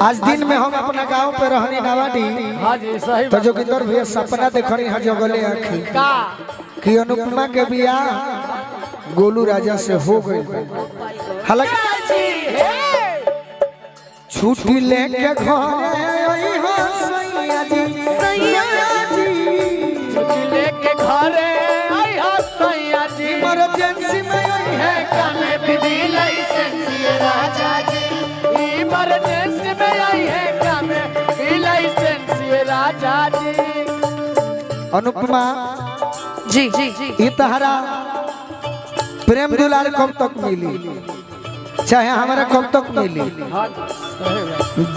आज दिन में हम अपना गांव पे रहनी नवाडी। हाँ जी सही तो जो किधर भी सपना देखनी है जगले आखी कि अनुपमा के बियाह गोलू राजा से हो गई। हालांकि छुट्टी लेके घर आई हो सैया जी, छुट्टी लेके घर आई हो सैया जी, इमरजेंसी में आई है कामे विधि लाइसेंस ये राजा जी, इमरजेंसी में आई है कामे विधि लाइसेंस ये राजा जी। अनुपमा जी जी जी ये तहरा प्रेम दुलार कब तक मिली, चाहे हमारा कब तक मिली?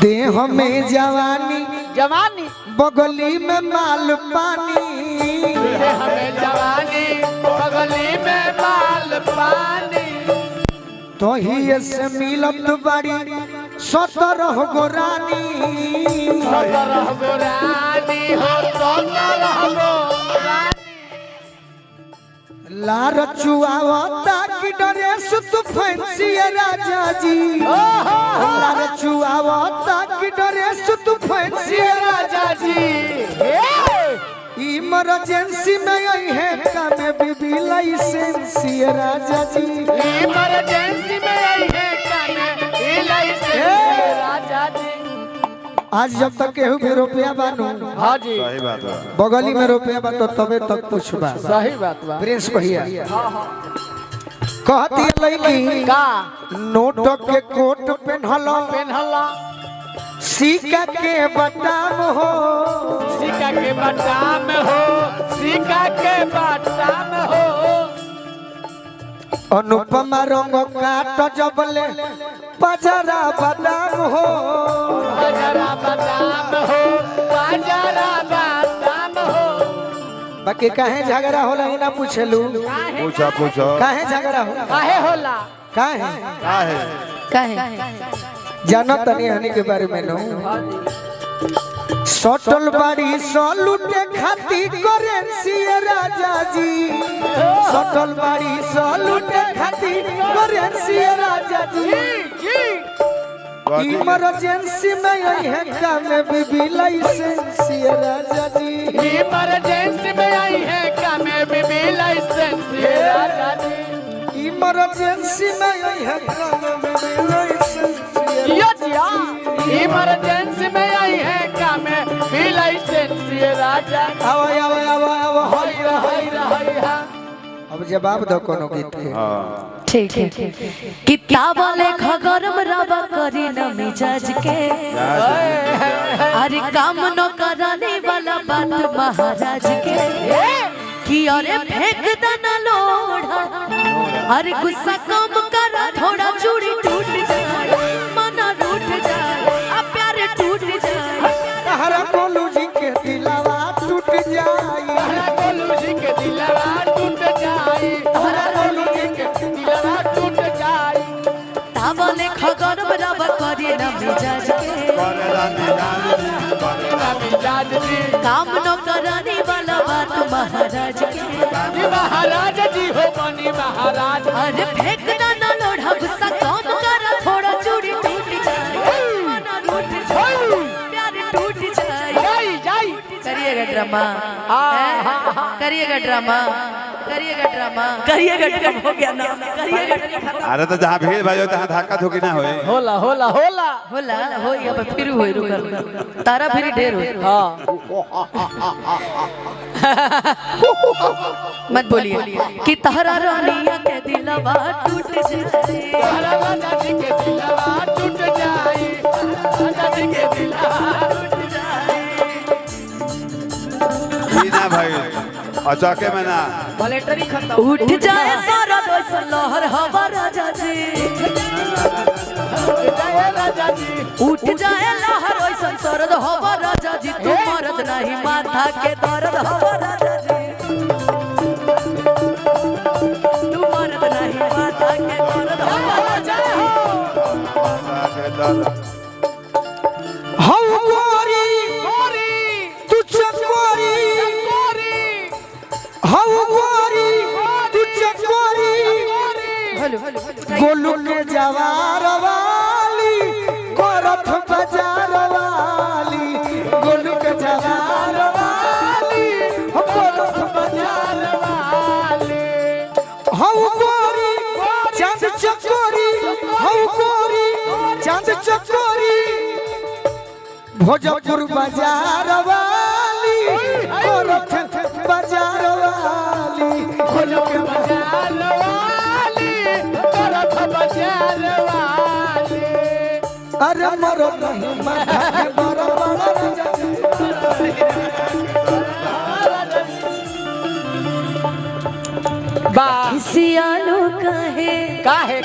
देह में जवानी जवानी बगली में माल पानी, हमें जवानी बगली में माल पानी, तो ही से मिलत बाड़ी 17 गो रानी, 17 गो रानी हो 17 गो रानी। लार चुआवता की ड्रेस तू फैंसी राजा जी, लार चुआवता की ड्रेस तू फैंसी राजा जी, इमरजेंसी में आई है कामे बीबी लाइसेंस राजा जी, इमरजेंसी में आई है कामे बीबी लाइसेंस राजा जी। आज जब तक केहू भी रुपया बानू, हाँ जी सही बात है, बगली में रुपया बा तो तबे तक पूछबा। सही बात बा। प्रिंस भैया कहती लड़की का नोट के कोट पहनला पेनहला सिक्का के बटाम हो, सिक्का के बटाम हो, सिक्का के बटाम हो, अनुपमा रंग काट जबले पजरा बादाम हो, बाजारा बादाम हो, बाजारा बादाम हो। बाकी काहे झगड़ा होला ही ना पूछलू, पूछो पूछो काहे झगड़ा होला, काहे होला काहे काहे जाना तनी हनी के बारे में नो सटल बाड़ी सलूटे खाती करेंसी राजा जी, सटल बाड़ी सलूटे खाती करेंसी राजा जी, इमरजेंसी में आई है कामे बीबी लाइसेंस राजा जी, इमरजेंसी में आई है कामे बीबी लाइसेंस राजा जी, इमरजेंसी में आई है कामे बीबी लाइसेंस यो जिया इमरजेंसी में आई है कामे बीबी लाइसेंस राजा। आवा आवा आवा आवा हाय हाय हाय हा। अब जवाब दो कोनो गीत के। हाँ ठीक है किताब लेखा गरम रवा करी न मिजाज के, अरे काम न कराने वाला बात महाराज के, कि अरे फेंक देना लोढ़ा, अरे गुस्सा कम करा थोड़ा चूड़ी टूट जाए, मना रूठ जाए, अब प्यार टूट जाए, हरा गोलू जी के दिलवा टूट जाई, हरा गोलू जी के दिलवा टूट जाई, हरा गोलू जी के दिलवा टूट जाई। तावले खगरम रवा करी न मिजाज के, मिजाज जी काम न कराने वाला बात महाराज के, महाराज जी हो बनी महाराज। अरे फेंक ना लोढ़ा गुस्सा कम करा थोड़ा चूड़ी टूट जाए, मना रूठ जाए, प्यार टूट जाए। जाई जाई करिएगा ड्रामा, करिएगा ड्रामा, करिएगा ड्रामा, करिएगा ड्रामा, हो गया ना, करिएगा ड्रामा। अरे तो जहाँ भीड़ भाई तहाँ धक्का धुकी ना होए। होला होला होला होला हो या फिर होई रुकल तारा फिर ढेर होई। हाँ मत बोलिए कि तहरा रानिया के दिलवा टूट जाए, हरा राजा जी के दिलवा टूट जाई, राजा जी के दिलवा टूट जाई। ई ना भाई अचाके में ना वॉलेटरी खत्म उठ जाए सारा दोस्त लहर हवा राजा जी, जय राजा जी उठ जाए लहर ओइसन सरद हवा राजा जी, तू मरद नहीं माथा के दर्द हवा राजा जी, तू मरद नहीं माथा के दर्द हवा राजा जी। हम गोरी गोरी तू चकोरी, हम गोरी तू चकोरी, गोलू के जवार वाली गोरख बाजार चकोरी भोजपुर बाजार वाली गोरख बाजार वाली गोरख बाजार वाली गोरख बाजार वाली अरे मरो नहीं माथा के बड़ा बड़ा बा सियालू काहे काहे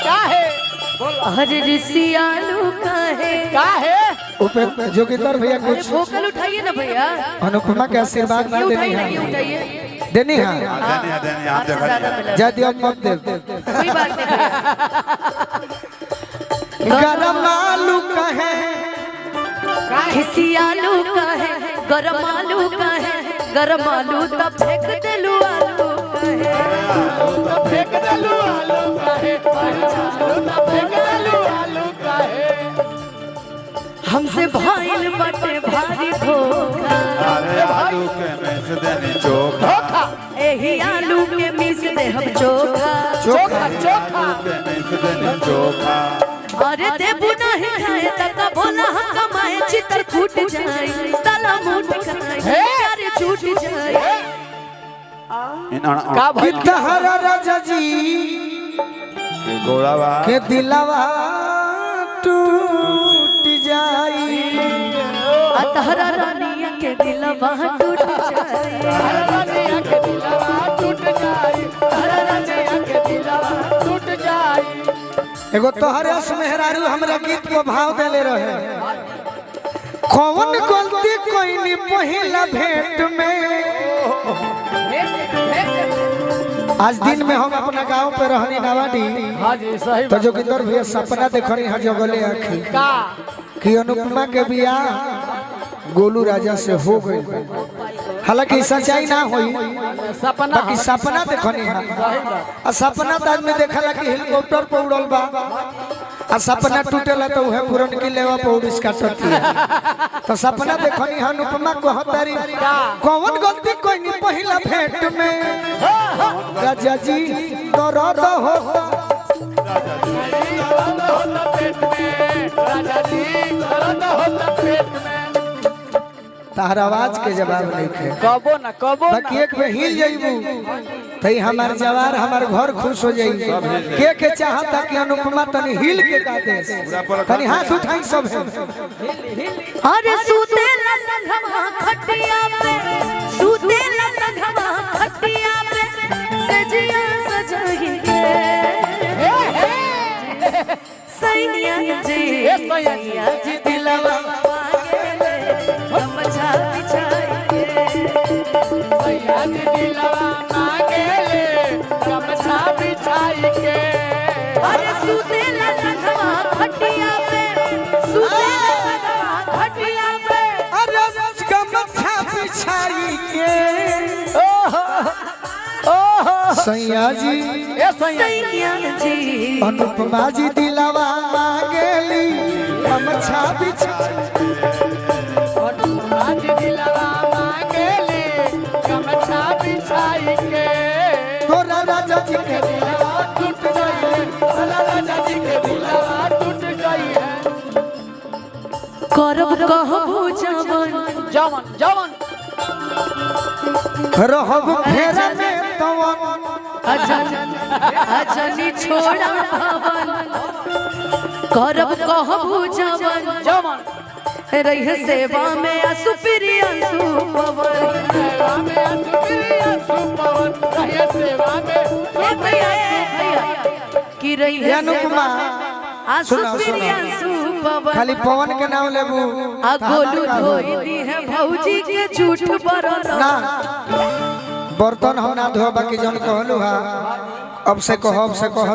अरे सियालू काहे ऊपर जोगिंदर भैया कुछ वोकल उठाइए ना भैया, अनुपमा के आशीर्वाद ना ये देनी उठाइए ना, है ये उठाइए। देनी है देनी आप आपसे ज्यादा मिला जा दियो मत दे कोई बात नहीं भैया। गरम आलू कहे खिसियालू काहे गरम आलू काहे गरम आलू तब फेंक देलू आलू काहे फेंक दलू आलू काहे आलू ना फेंक दलू आलू काहे हमसे भाईल बटे भारी धोखा अरे आलू के में से देनी चोखा एही आलू के मिस दे हम चोखा चोखा चोखा आलू के में से देनी चोखा अरे देबू नहीं खाए तक बोला हम कमाए चितर फूट जाए तला मुठ खाए प्यारे छूट जाए का कि तहरा राजा जी गोड़ावा के दिलवा टूट जाई अतहरा रानिया के दिलवा टूट जाए रानिया के दिलवा टूट जाई रानिया के दिलवा टूट जाई एगो तोहरे मेहरारू हमरा गीत को भाव देले रहे कौन गलती कोई नहीं पहिला भेंट में आज दिन में हम अपना गांव पे रहनी नवाडी हां जी सही तो जोगिंदर भैया सपना देखनी है जगले आखी का कि अनुपमा के बियाह गोलू राजा से हो गई हालांकि सच्चाई ना हुई सपना बाकी सपना देखनी है आ सपना तो आदमी देखला कि हेलीकॉप्टर पे उड़ल बा आ सपना टूटेला तो उहे पुरन की लेवा पे उड़िस काटती है तो सपना देखनी है अनुपमा को हतारी कौन गलती कोई नहीं पहिला भेंट में राजा जी दर्द होता राजा जी दर्द होता पेट में तार आवाज के जवाब नहीं खे कबो ना कबो बाकी एक में हिल जाइबू तई हमार जवार हमार घर खुश हो जाई के चाहता कि अनुपमा तनी हिल के गा दे तनी हाथ उठाई सब है अरे सूतेला संघमा खटिया पे सूतेला संघमा खटिया पे सजिया सजही के सैया जी सैया जी दिलवा मांगेले गमछा बिछाई के सैया जी दिलवा मांगेले गमछा बिछाई के अरे सूतेला संघमा खटिया पे सूतेला संघमा खटिया पे अरे गमछा बिछाई के सैया जी सैया जी अनुपमा जी दिलवा मांगेली गमछा बिछाई आज दिलवा मांगेले गमछा बिछाई के तोरा राजा जी के दिलवा टूट गई है राजा जी के दिलवा टूट गई है करब कहबू जवन जवन जवन रहब फेरा में तवन अजनी छोड़ा भवन करब कहबू जवन जवन रही सेवा में असुप्रिय सुपवन सेवा में असुप्रिय सुपवन रहे सेवा में भैया कि रही अनुपमा असुप्रिय सुपवन खाली पवन के नाम लेबू आ गोलू धोई दी है भौजी के झूठ बरन ना बर्तन हम ना धोबा की जन कहलू हा अब से कहो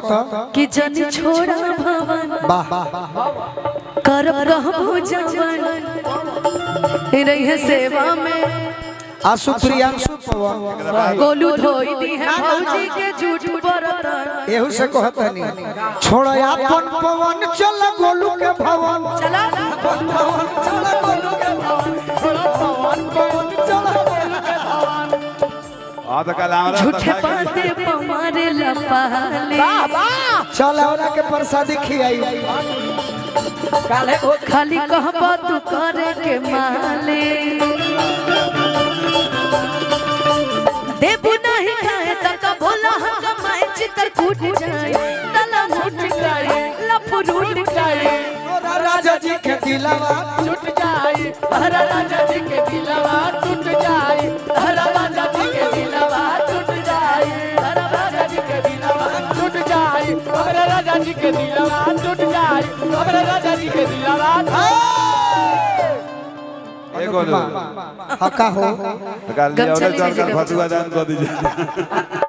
तो कि जन छोड़ा भवन वाह करब कहबू जवन रही सेवा में आसु प्रियांशु पवन गोलू धोई दी है भौजी के झूठ बरतन एहू से कहतनी छोड़ अपन पवन चल गोलू के भवन चला पवन चल गोलू के भवन पवन पवन चल गोलू के भवन हां तो कल हमरा झूठे पाते पमारे लपाले चल औरा के प्रसादी खियाई काले हो खाली कहबा तू करे के माले देबू नहीं खाए तक बोला हम कमाए चितर कूट जाए तला मुठ जाए लफरूट जाए राजा जी के दिलवा टूट जाए हरा राजा जी के दिलवा टूट जाए हरा राजा जी के दिलवा टूट जाए हरा राजा जी के दिलवा टूट जाए हमारे राजा जी के दिलवा टूट जाए हमारे राजा जी के दिलवा एगो हका हो काली और सरकार फतुआ दान कर दीजिए